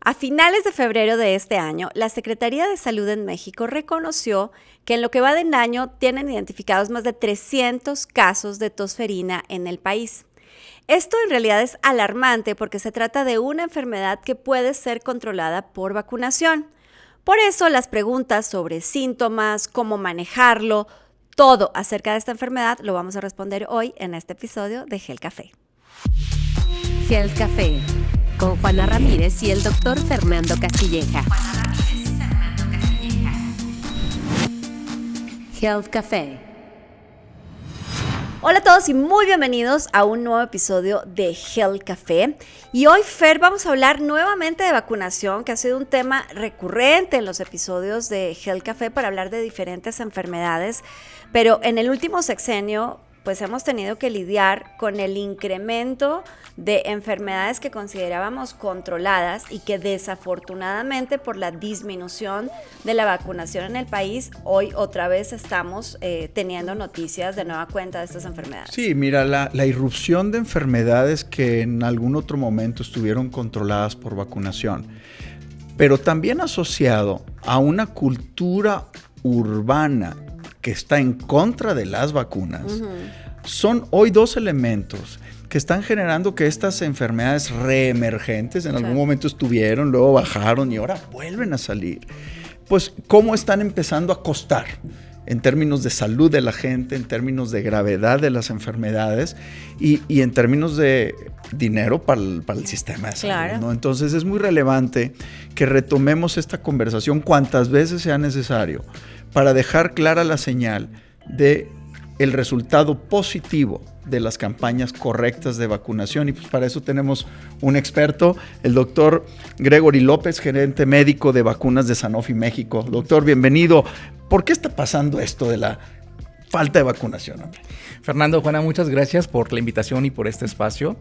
A finales de febrero de este año, la Secretaría de Salud en México reconoció que en lo que va del año tienen identificados más de 300 casos de tosferina en el país. Esto en realidad es alarmante porque se trata de una enfermedad que puede ser controlada por vacunación. Por eso las preguntas sobre síntomas, cómo manejarlo, todo acerca de esta enfermedad lo vamos a responder hoy en este episodio de Health Café. Health Café, con Juana Ramírez y el doctor Fernando Castilleja. Health Café. Hola a todos y muy bienvenidos a un nuevo episodio de Health Café. Y hoy, Fer, vamos a hablar nuevamente de vacunación, que ha sido un tema recurrente en los episodios de Health Café para hablar de diferentes enfermedades. Pero en el último sexenio, pues hemos tenido que lidiar con el incremento de enfermedades que considerábamos controladas y que desafortunadamente por la disminución de la vacunación en el país, hoy otra vez estamos teniendo noticias de nueva cuenta de estas enfermedades. Sí, mira, la irrupción de enfermedades que en algún otro momento estuvieron controladas por vacunación, pero también asociado a una cultura urbana que está en contra de las vacunas, son hoy dos elementos que están generando que estas enfermedades reemergentes, en algún momento estuvieron, luego bajaron y ahora vuelven a salir, pues cómo están empezando a costar en términos de salud de la gente, en términos de gravedad de las enfermedades y en términos de dinero para el sistema de salud, claro, ¿no? Entonces es muy relevante que retomemos esta conversación cuantas veces sea necesario para dejar clara la señal de el resultado positivo de las campañas correctas de vacunación. Y pues para eso tenemos un experto, el doctor Gregory López, gerente médico de vacunas de Sanofi México. Doctor, bienvenido. ¿Por qué está pasando esto de la falta de vacunación, hombre? Fernando, Juana, muchas gracias por la invitación y por este espacio.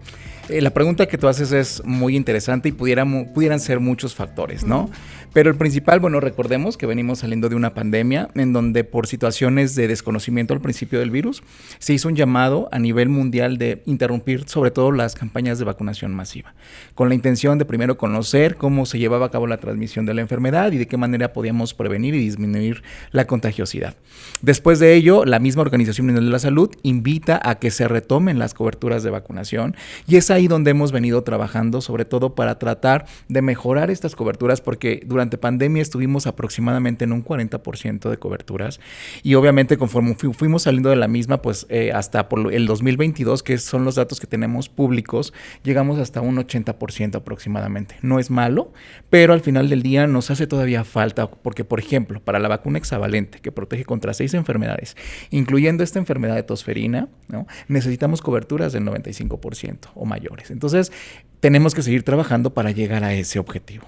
La pregunta que tú haces es muy interesante y pudieran ser muchos factores, ¿no? Pero el principal, bueno, recordemos que venimos saliendo de una pandemia en donde por situaciones de desconocimiento al principio del virus, se hizo un llamado a nivel mundial de interrumpir sobre todo las campañas de vacunación masiva, con la intención de primero conocer cómo se llevaba a cabo la transmisión de la enfermedad y de qué manera podíamos prevenir y disminuir la contagiosidad. Después de ello, la misma Organización Mundial de la Salud invita a que se retomen las coberturas de vacunación y es ahí donde hemos venido trabajando, sobre todo para tratar de mejorar estas coberturas, porque durante pandemia estuvimos aproximadamente en un 40% de coberturas y obviamente conforme fuimos saliendo de la misma, pues hasta por el 2022, que son los datos que tenemos públicos, llegamos hasta un 80% aproximadamente. No es malo, pero al final del día nos hace todavía falta, porque por ejemplo, para la vacuna hexavalente, que protege contra 6 enfermedades, incluyendo esta enfermedad de tosferina, ¿no?, necesitamos coberturas del 95% o mayores. Entonces, tenemos que seguir trabajando para llegar a ese objetivo.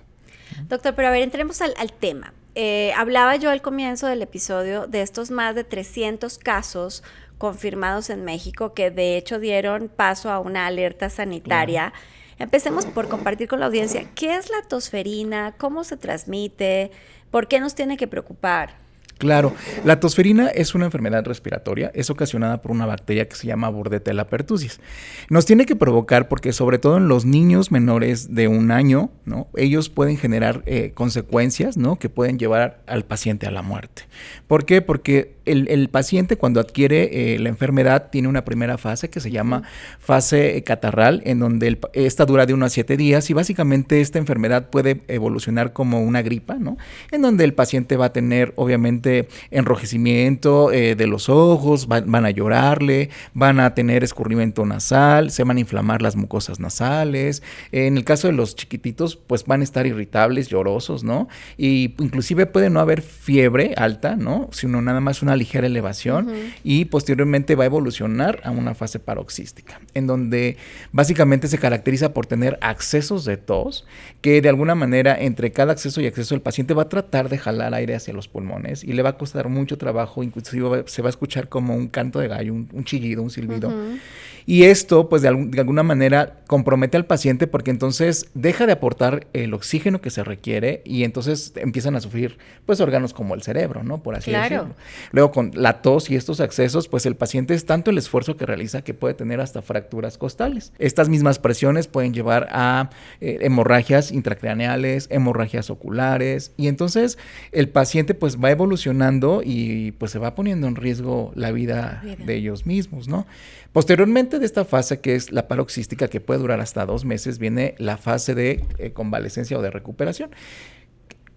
Doctor, pero a ver, entremos al tema. Hablaba yo al comienzo del episodio de estos más de 300 casos confirmados en México que de hecho dieron paso a una alerta sanitaria. Claro. Empecemos por compartir con la audiencia qué es la tosferina, cómo se transmite, por qué nos tiene que preocupar. Claro, la tosferina es una enfermedad respiratoria, es ocasionada por una bacteria que se llama Bordetella pertussis. Nos tiene que provocar porque sobre todo en los niños menores de 1 año, ¿no?, ellos pueden generar consecuencias, ¿no?, que pueden llevar al paciente a la muerte. ¿Por qué? Porque el paciente cuando adquiere la enfermedad tiene una primera fase que se llama fase catarral, en donde esta dura de 1 a 7 días y básicamente esta enfermedad puede evolucionar como una gripa, ¿no?, en donde el paciente va a tener obviamente enrojecimiento de los ojos, van a llorarle, van a tener escurrimiento nasal, se van a inflamar las mucosas nasales. En el caso de los chiquititos, pues van a estar irritables, llorosos, ¿no? Y inclusive puede no haber fiebre alta, ¿no?, sino nada más una ligera elevación y posteriormente va a evolucionar a una fase paroxística, en donde básicamente se caracteriza por tener accesos de tos, que de alguna manera entre cada acceso y acceso el paciente va a tratar de jalar aire hacia los pulmones y le va a costar mucho trabajo, inclusive se va a escuchar como un canto de gallo, un chillido, un silbido. Y esto, pues de alguna manera compromete al paciente porque entonces deja de aportar el oxígeno que se requiere y entonces empiezan a sufrir pues órganos como el cerebro, ¿no? Por así decirlo. Luego con la tos y estos accesos, pues el paciente es tanto el esfuerzo que realiza que puede tener hasta fracturas costales. Estas mismas presiones pueden llevar a hemorragias intracraneales, hemorragias oculares y entonces el paciente pues va evolucionando y pues se va poniendo en riesgo la vida de ellos mismos, ¿no? Posteriormente de esta fase que es la paroxística que puede durar hasta 2 meses viene la fase de convalecencia o de recuperación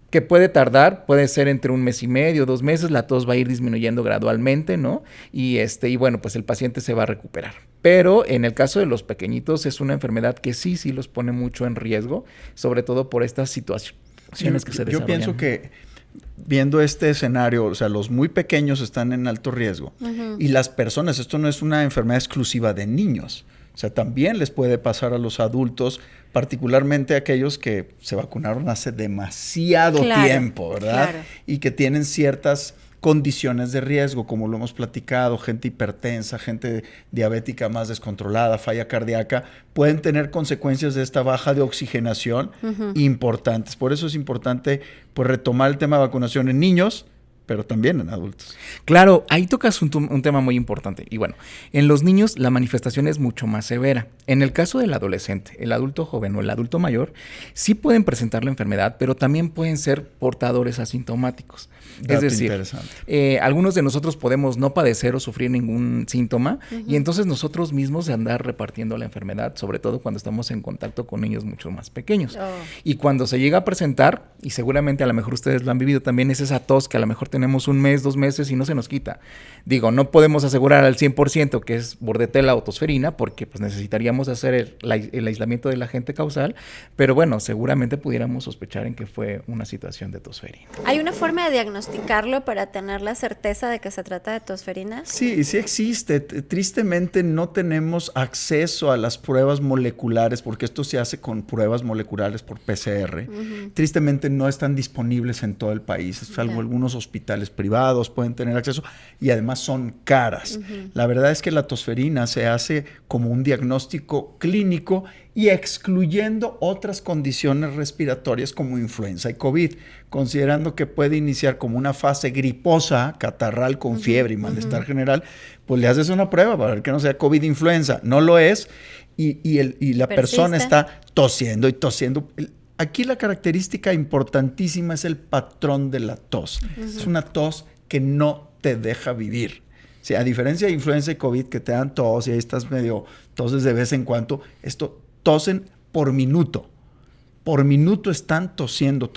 que puede tardar, puede ser entre 1 mes y medio, 2 meses, la tos va a ir disminuyendo gradualmente, ¿no? Y bueno, pues el paciente se va a recuperar. Pero en el caso de los pequeñitos es una enfermedad que sí los pone mucho en riesgo, sobre todo por estas situaciones que se desarrollan. Yo pienso que viendo este escenario, o sea, los muy pequeños están en alto riesgo y las personas, esto no es una enfermedad exclusiva de niños, o sea, también les puede pasar a los adultos, particularmente aquellos que se vacunaron hace demasiado tiempo, ¿verdad? Claro. Y que tienen ciertas condiciones de riesgo, como lo hemos platicado, gente hipertensa, gente diabética más descontrolada, falla cardíaca, pueden tener consecuencias de esta baja de oxigenación importantes. Por eso es importante pues, retomar el tema de vacunación en niños, pero también en adultos. Claro, ahí tocas un tema muy importante. Y bueno, en los niños la manifestación es mucho más severa. En el caso del adolescente, el adulto joven o el adulto mayor, sí pueden presentar la enfermedad, pero también pueden ser portadores asintomáticos. Dato es decir, algunos de nosotros podemos no padecer o sufrir ningún síntoma y entonces nosotros mismos andar repartiendo la enfermedad, sobre todo cuando estamos en contacto con niños mucho más pequeños. Y cuando se llega a presentar, y seguramente a lo mejor ustedes lo han vivido también, es esa tos que a lo mejor tenemos 1 mes, 2 meses y no se nos quita. Digo, no podemos asegurar al 100% que es bordetela o tosferina porque pues necesitaríamos hacer el aislamiento del agente causal, pero bueno, seguramente pudiéramos sospechar en que fue una situación de tosferina. ¿Hay una forma de diagnosticarlo para tener la certeza de que se trata de tosferina? Sí, sí existe. Tristemente no tenemos acceso a las pruebas moleculares porque esto se hace con pruebas moleculares por PCR. Tristemente no están disponibles en todo el país, salvo algunos hospitales privados pueden tener acceso y además son caras. La verdad es que la tosferina se hace como un diagnóstico clínico y excluyendo otras condiciones respiratorias como influenza y COVID, considerando que puede iniciar como una fase griposa, catarral con fiebre y malestar general, pues le haces una prueba para ver que no sea COVID-influenza. No lo es y la persona está tosiendo y tosiendo. Aquí la característica importantísima es el patrón de la tos. Es una tos que no te deja vivir. O sea, a diferencia de influenza y COVID que te dan tos y ahí estás medio toses de vez en cuando, esto tosen por minuto. Por minuto están tosiendo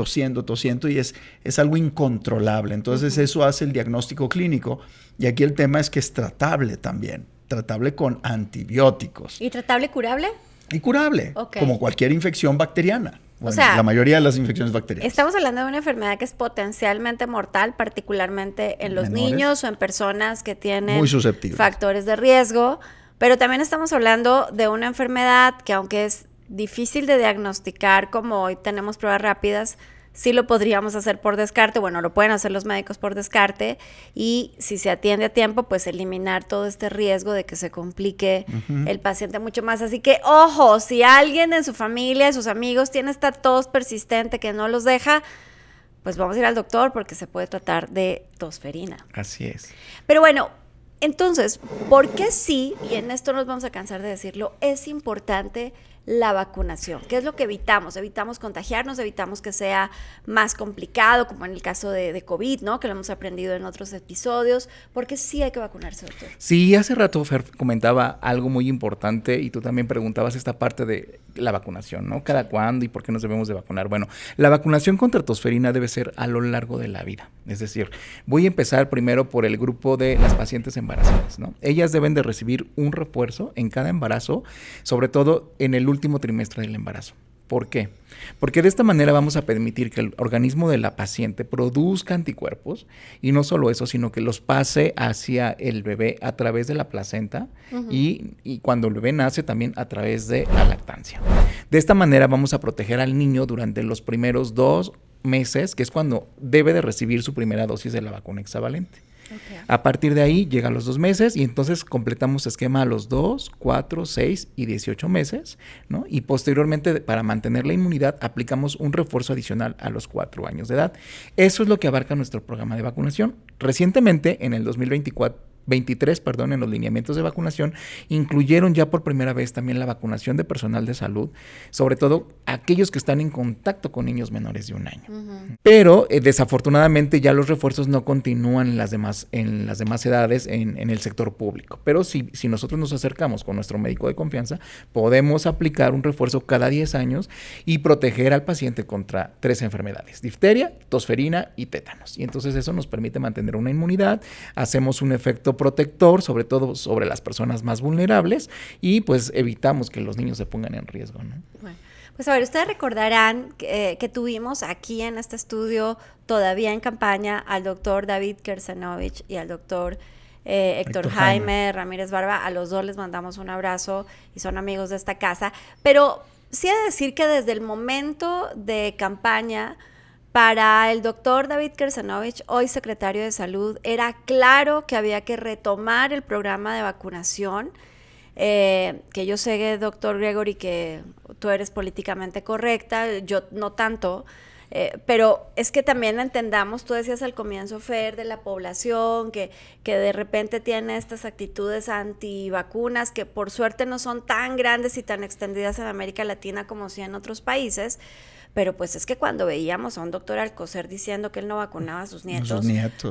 y es algo incontrolable. Entonces eso hace el diagnóstico clínico y aquí el tema es que es tratable también. Tratable con antibióticos. ¿Y tratable curable? Y curable, como cualquier infección bacteriana. Bueno, o sea, la mayoría de las infecciones bacterianas. Estamos hablando de una enfermedad que es potencialmente mortal, particularmente en los niños o en personas que tienen muy susceptibles, factores de riesgo, pero también estamos hablando de una enfermedad que aunque es difícil de diagnosticar, como hoy tenemos pruebas rápidas, sí lo podríamos hacer por descarte, bueno, lo pueden hacer los médicos por descarte y si se atiende a tiempo, pues eliminar todo este riesgo de que se complique el paciente mucho más. Así que, ojo, si alguien en su familia, sus amigos tiene esta tos persistente que no los deja, pues vamos a ir al doctor porque se puede tratar de tosferina. Así es. Pero bueno, entonces, ¿por qué sí, y en esto nos vamos a cansar de decirlo, es importante la vacunación? ¿Qué es lo que evitamos? Evitamos contagiarnos, evitamos que sea más complicado, como en el caso de COVID, ¿no? Que lo hemos aprendido en otros episodios. Porque sí hay que vacunarse, doctor. Sí, hace rato Fer comentaba algo muy importante y tú también preguntabas esta parte de la vacunación, ¿no? ¿Cada cuándo y por qué nos debemos de vacunar? Bueno, la vacunación contra tosferina debe ser a lo largo de la vida. Es decir, voy a empezar primero por el grupo de las pacientes embarazadas, ¿no? Ellas deben de recibir un refuerzo en cada embarazo, sobre todo en el último trimestre del embarazo. ¿Por qué? Porque de esta manera vamos a permitir que el organismo de la paciente produzca anticuerpos y no solo eso, sino que los pase hacia el bebé a través de la placenta y cuando el bebé nace también a través de la lactancia. De esta manera vamos a proteger al niño durante los primeros 2 meses, que es cuando debe de recibir su primera dosis de la vacuna hexavalente. Okay. A partir de ahí llega a los 2 meses y entonces completamos esquema a los 2, 4, 6 y 18 meses, ¿no? Y posteriormente, para mantener la inmunidad, aplicamos un refuerzo adicional a los 4 años de edad. Eso es lo que abarca nuestro programa de vacunación. Recientemente, en el 2023, en los lineamientos de vacunación, incluyeron ya por primera vez también la vacunación de personal de salud, sobre todo aquellos que están en contacto con niños menores de 1 año. Uh-huh. Pero desafortunadamente ya los refuerzos no continúan en las demás edades en el sector público. Pero si nosotros nos acercamos con nuestro médico de confianza, podemos aplicar un refuerzo cada 10 años y proteger al paciente contra 3 enfermedades: difteria, tosferina y tétanos. Y entonces eso nos permite mantener una inmunidad, hacemos un efecto protector, sobre todo sobre las personas más vulnerables, y pues evitamos que los niños se pongan en riesgo, ¿no? Bueno, pues a ver, ustedes recordarán que tuvimos aquí en este estudio, todavía en campaña, al doctor David Kersanovich y al doctor Héctor Jaime Ramírez Barba. A los dos les mandamos un abrazo y son amigos de esta casa, pero sí he de decir que desde el momento de campaña para el doctor David Kersanovich, hoy secretario de Salud, era claro que había que retomar el programa de vacunación, que yo sé, doctor Gregory, que tú eres políticamente correcta, yo no tanto, pero es que también entendamos, tú decías al comienzo, Fer, de la población que de repente tiene estas actitudes antivacunas, que por suerte no son tan grandes y tan extendidas en América Latina como sí en otros países. Pero pues es que cuando veíamos a un doctor Alcocer diciendo que él no vacunaba a sus nietos,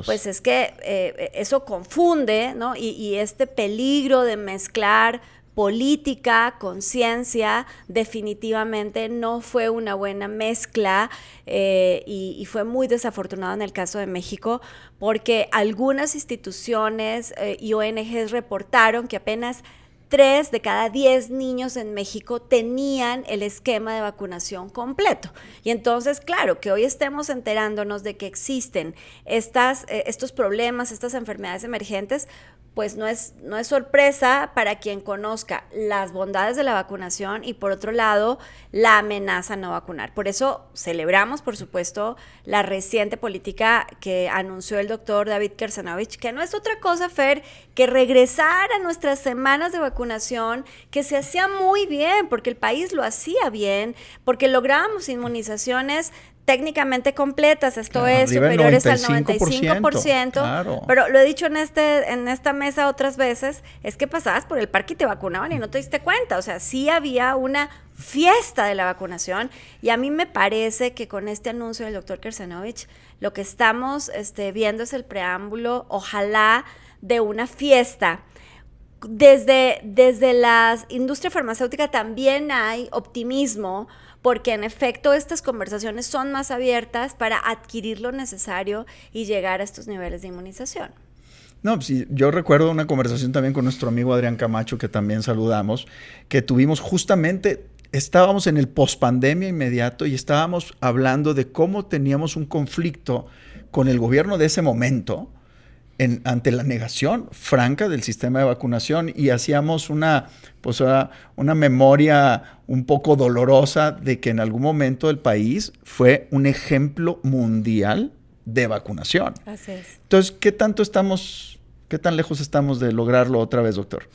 pues es que eso confunde, ¿no? Y este peligro de mezclar política, conciencia, definitivamente no fue una buena mezcla, y fue muy desafortunado en el caso de México, porque algunas instituciones y ONGs reportaron que apenas 3 de cada 10 niños en México tenían el esquema de vacunación completo. Y entonces, claro, que hoy estemos enterándonos de que existen estos problemas, estas enfermedades emergentes, pues no es sorpresa para quien conozca las bondades de la vacunación y, por otro lado, la amenaza a no vacunar. Por eso celebramos, por supuesto, la reciente política que anunció el doctor David Kersanovich, que no es otra cosa, Fer, que regresar a nuestras semanas de vacunación, que se hacía muy bien, porque el país lo hacía bien, porque lográbamos inmunizaciones técnicamente completas, esto es superiores al 95%, claro. Pero lo he dicho en esta mesa otras veces, es que pasabas por el parque y te vacunaban y no te diste cuenta, o sea, sí había una fiesta de la vacunación, y a mí me parece que con este anuncio del doctor Kersanovich, lo que estamos viendo es el preámbulo, ojalá, de una fiesta. Desde la industria farmacéutica también hay optimismo, porque en efecto estas conversaciones son más abiertas para adquirir lo necesario y llegar a estos niveles de inmunización. No, sí, yo recuerdo una conversación también con nuestro amigo Adrián Camacho, que también saludamos, que tuvimos justamente, estábamos en el pospandemia inmediato y estábamos hablando de cómo teníamos un conflicto con el gobierno de ese momento ante la negación franca del sistema de vacunación, y hacíamos una memoria un poco dolorosa de que en algún momento el país fue un ejemplo mundial de vacunación. Así es. Entonces, ¿qué tan lejos estamos de lograrlo otra vez, doctor?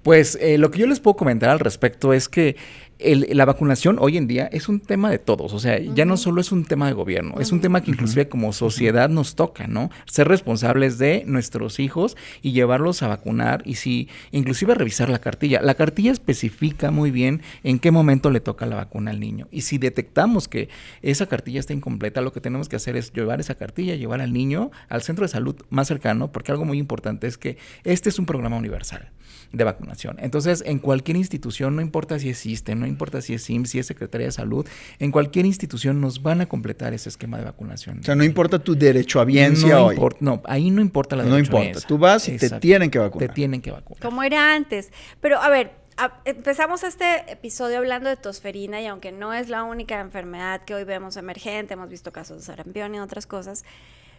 Pues lo que yo les puedo comentar al respecto es que la vacunación hoy en día es un tema de todos, o sea, ya no solo es un tema de gobierno, es un tema que inclusive como sociedad nos toca, ¿no? Ser responsables de nuestros hijos y llevarlos a vacunar, y sí, inclusive revisar la cartilla. La cartilla especifica muy bien en qué momento le toca la vacuna al niño, y si detectamos que esa cartilla está incompleta, lo que tenemos que hacer es llevar esa cartilla, llevar al niño al centro de salud más cercano, porque algo muy importante es que este es un programa universal de vacunación. Entonces, en cualquier institución, no importa si existe, no importa si es IMSS, si es Secretaría de Salud, en cualquier institución nos van a completar ese esquema de vacunación. O sea, no importa tu derechohabiencia hoy. No, ahí no importa la derechohabiencia. No importa, tú vas y te tienen que vacunar. Te tienen que vacunar. Como era antes. Pero, a ver, empezamos este episodio hablando de tosferina, y aunque no es la única enfermedad que hoy vemos emergente, hemos visto casos de sarampión y otras cosas,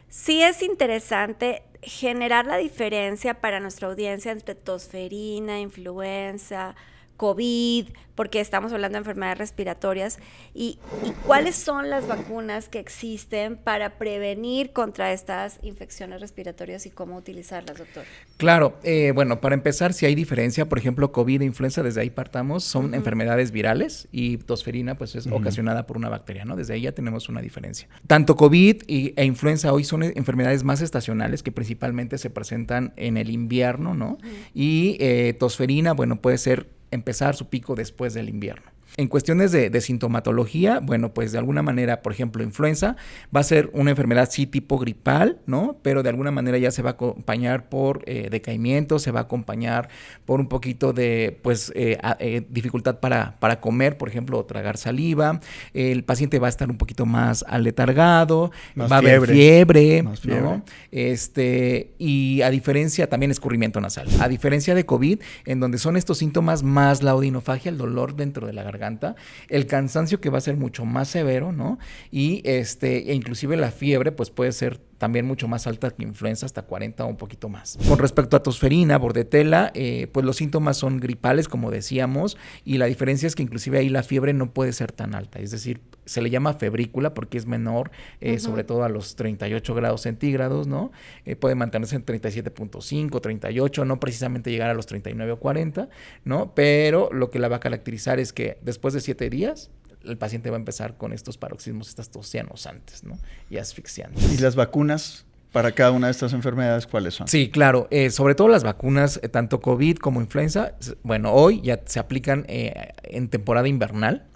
sí es interesante generar la diferencia para nuestra audiencia entre tosferina, influenza, COVID, porque estamos hablando de enfermedades respiratorias, y cuáles son las vacunas que existen para prevenir contra estas infecciones respiratorias y cómo utilizarlas, doctor. Claro, bueno, para empezar, si hay diferencia, por ejemplo, COVID e influenza, desde ahí partamos, son enfermedades virales, y tosferina pues es ocasionada por una bacteria, ¿no? Desde ahí ya tenemos una diferencia. Tanto COVID e influenza hoy son enfermedades más estacionales que principalmente se presentan en el invierno, ¿no? Y tosferina, bueno, puede ser empezar su pico después del invierno. En cuestiones de sintomatología, bueno, pues de alguna manera, por ejemplo, influenza va a ser una enfermedad sí tipo gripal, ¿no? Pero de alguna manera ya se va a acompañar por decaimiento, se va a acompañar por un poquito de, pues, dificultad para comer, por ejemplo, o tragar saliva. El paciente va a estar un poquito más aletargado, va a haber fiebre, ¿no? Y a diferencia, también escurrimiento nasal. A diferencia de COVID, en donde son estos síntomas más la odinofagia, el dolor dentro de la garganta, el cansancio que va a ser mucho más severo, ¿no? Y e inclusive la fiebre pues puede ser también mucho más alta que influenza, hasta 40 o un poquito más. Con respecto a tosferina, bordetela, pues los síntomas son gripales, como decíamos, y la diferencia es que inclusive ahí la fiebre no puede ser tan alta, es decir, se le llama febrícula porque es menor, sobre todo a los 38 grados centígrados, ¿no? Puede mantenerse en 37.5, 38, no precisamente llegar a los 39 o 40, ¿no? Pero lo que la va a caracterizar es que después de 7 días, el paciente va a empezar con estos paroxismos, estas tos cianosantes, ¿no? Y asfixiantes. ¿Y las vacunas para cada una de estas enfermedades cuáles son? Sí, claro. Sobre todo las vacunas, tanto COVID como influenza, bueno, hoy ya se aplican en temporada invernal.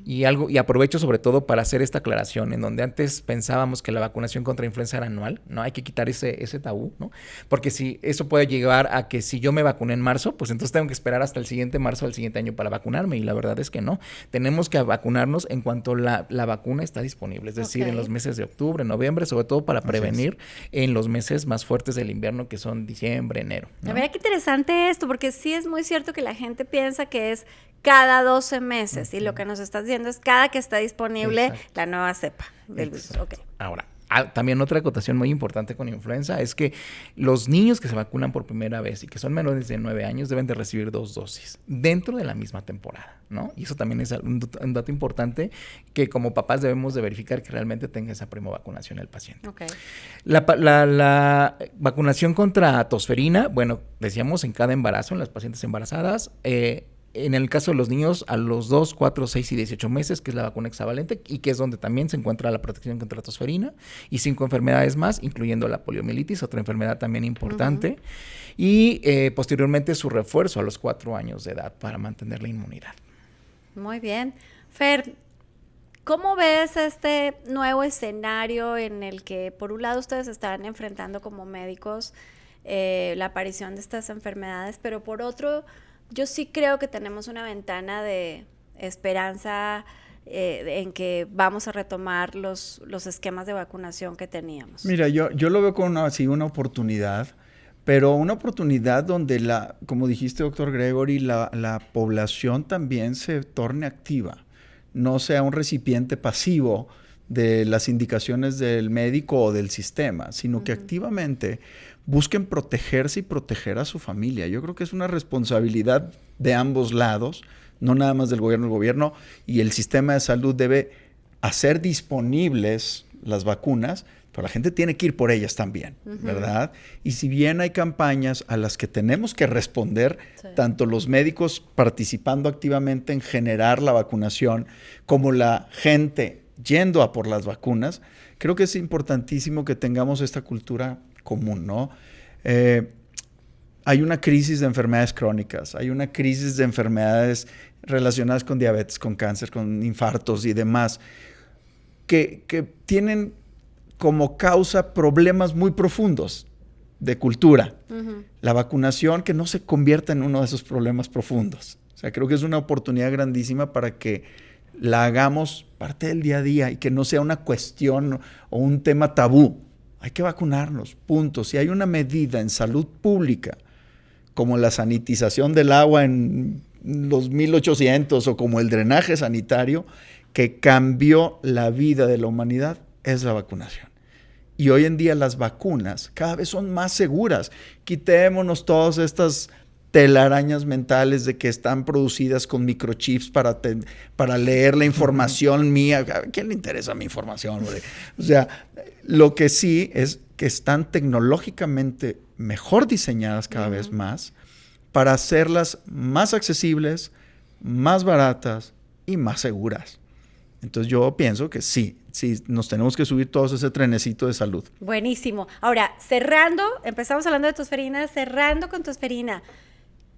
Y aprovecho sobre todo para hacer esta aclaración, en donde antes pensábamos que la vacunación contra influenza era anual, ¿no? Hay que quitar ese tabú, ¿no? Porque si eso puede llegar a que si yo me vacuné en marzo, pues entonces tengo que esperar hasta el siguiente marzo del siguiente año para vacunarme, y la verdad es que no. Tenemos que vacunarnos en cuanto la vacuna está disponible, es decir, en los meses de octubre, noviembre, sobre todo para prevenir en los meses más fuertes del invierno, que son diciembre, enero, ¿no? La verdad que interesante esto, porque sí es muy cierto que la gente piensa que es cada 12 meses, y lo que nos estás diciendo es cada que está disponible la nueva cepa del virus. Okay. Ahora, también otra acotación muy importante con influenza es que los niños que se vacunan por primera vez y que son menores de 9 años deben de recibir 2 dosis dentro de la misma temporada, ¿no? Y eso también es un dato importante que como papás debemos de verificar que realmente tenga esa vacunación el paciente. Okay. La vacunación contra tosferina, bueno, decíamos en cada embarazo, en las pacientes embarazadas, en el caso de los niños a los 2, 4, 6 y 18 meses, que es la vacuna hexavalente, y que es donde también se encuentra la protección contra la tosferina, y 5 enfermedades más, incluyendo la poliomielitis, otra enfermedad también importante, y posteriormente su refuerzo a los 4 años de edad para mantener la inmunidad. Muy bien. Fer, ¿cómo ves este nuevo escenario en el que, por un lado, ustedes están enfrentando como médicos la aparición de estas enfermedades, pero por otro, yo sí creo que tenemos una ventana de esperanza en que vamos a retomar los esquemas de vacunación que teníamos? Mira, yo lo veo como una oportunidad, pero una oportunidad donde, como dijiste, doctor Gregory, la población también se torne activa, no sea un recipiente pasivo de las indicaciones del médico o del sistema, sino que activamente busquen protegerse y proteger a su familia. Yo creo que es una responsabilidad de ambos lados, no nada más del gobierno. El gobierno y el sistema de salud debe hacer disponibles las vacunas, pero la gente tiene que ir por ellas también, ¿verdad? Y si bien hay campañas a las que tenemos que responder, tanto los médicos participando activamente en generar la vacunación, como la gente yendo a por las vacunas, creo que es importantísimo que tengamos esta cultura común, ¿no? Hay una crisis de enfermedades crónicas, hay una crisis de enfermedades relacionadas con diabetes, con cáncer, con infartos y demás, que tienen como causa problemas muy profundos de cultura. La vacunación, que no se convierta en uno de esos problemas profundos. O sea, creo que es una oportunidad grandísima para que la hagamos parte del día a día y que no sea una cuestión o un tema tabú. Hay que vacunarnos, punto. Si hay una medida en salud pública, como la sanitización del agua en los 1800 o como el drenaje sanitario, que cambió la vida de la humanidad, es la vacunación. Y hoy en día las vacunas cada vez son más seguras. Quitémonos todas estas telarañas mentales de que están producidas con microchips para leer la información mía. ¿A quién le interesa mi información, güey? O sea, lo que sí es que están tecnológicamente mejor diseñadas cada vez más para hacerlas más accesibles, más baratas y más seguras. Entonces yo pienso que sí, nos tenemos que subir todos ese trenecito de salud. Buenísimo. Ahora, empezamos hablando de tosferina, cerrando con tosferina.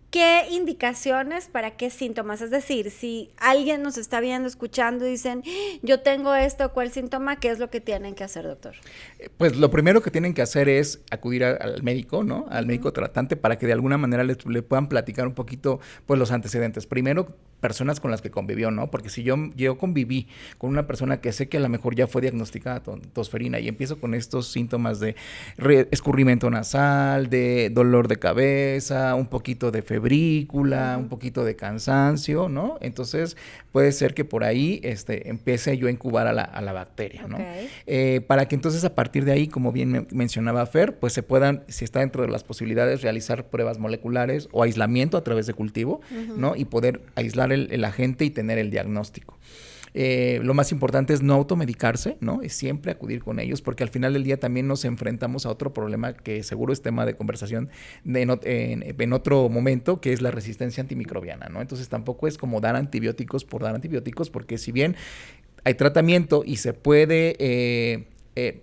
¿Qué indicaciones para qué síntomas? Es decir, si alguien nos está viendo, escuchando y dicen, yo tengo esto, ¿cuál síntoma? ¿Qué es lo que tienen que hacer, doctor? Pues lo primero que tienen que hacer es acudir al médico, ¿no? Al médico tratante para que de alguna manera le puedan platicar un poquito, pues, los antecedentes. Primero, personas con las que convivió, ¿no? Porque si yo conviví con una persona que sé que a lo mejor ya fue diagnosticada tosferina y empiezo con estos síntomas de escurrimiento nasal, de dolor de cabeza, un poquito de febrícula, un poquito de cansancio, ¿no? Entonces puede ser que por ahí empiece yo a incubar a la bacteria, ¿no? Okay. Para que entonces a partir de ahí, como bien mencionaba Fer, pues se puedan, si está dentro de las posibilidades, realizar pruebas moleculares o aislamiento a través de cultivo, ¿no? Y poder aislar el agente y tener el diagnóstico. Lo más importante es no automedicarse, ¿no? Es siempre acudir con ellos, porque al final del día también nos enfrentamos a otro problema que seguro es tema de conversación en otro momento, que es la resistencia antimicrobiana, ¿no? Entonces tampoco es como dar antibióticos por dar antibióticos, porque si bien hay tratamiento y se puede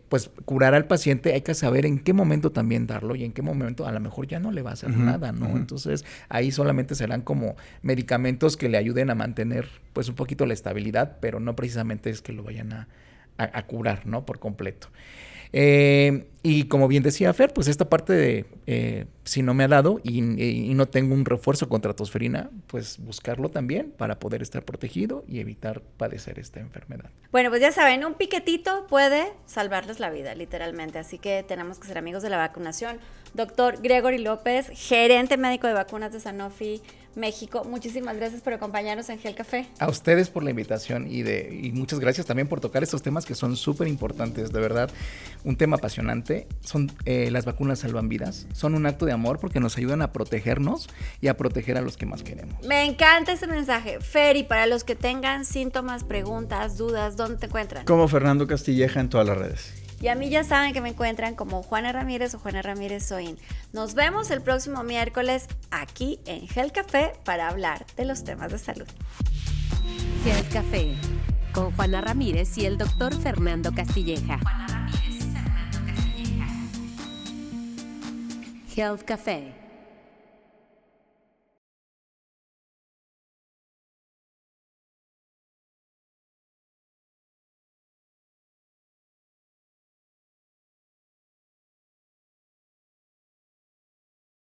pues curar al paciente, hay que saber en qué momento también darlo y en qué momento a lo mejor ya no le va a hacer nada, ¿no? Entonces ahí solamente serán como medicamentos que le ayuden a mantener pues un poquito la estabilidad, pero no precisamente es que lo vayan a curar, ¿no? Por completo. Y como bien decía Fer, pues esta parte de si no me ha dado y no tengo un refuerzo contra tosferina, pues buscarlo también para poder estar protegido y evitar padecer esta enfermedad. Bueno, pues ya saben, un piquetito puede salvarles la vida, literalmente. Así que tenemos que ser amigos de la vacunación. Doctor Gregory López, gerente médico de vacunas de Sanofi México, muchísimas gracias por acompañarnos en Gel Café. A ustedes por la invitación y muchas gracias también por tocar estos temas que son súper importantes, de verdad, un tema apasionante. Las vacunas salvan vidas, son un acto de amor porque nos ayudan a protegernos y a proteger a los que más queremos. Me encanta ese mensaje. Fer, y para los que tengan síntomas, preguntas, dudas, ¿dónde te encuentran? Como Fernando Castilleja en todas las redes. Y a mí ya saben que me encuentran como Juana Ramírez o Juana Ramírez Soin. Nos vemos el próximo miércoles aquí en Gel Café para hablar de los temas de salud. Gel Café con Juana Ramírez y el doctor Fernando Castilleja. Health Café.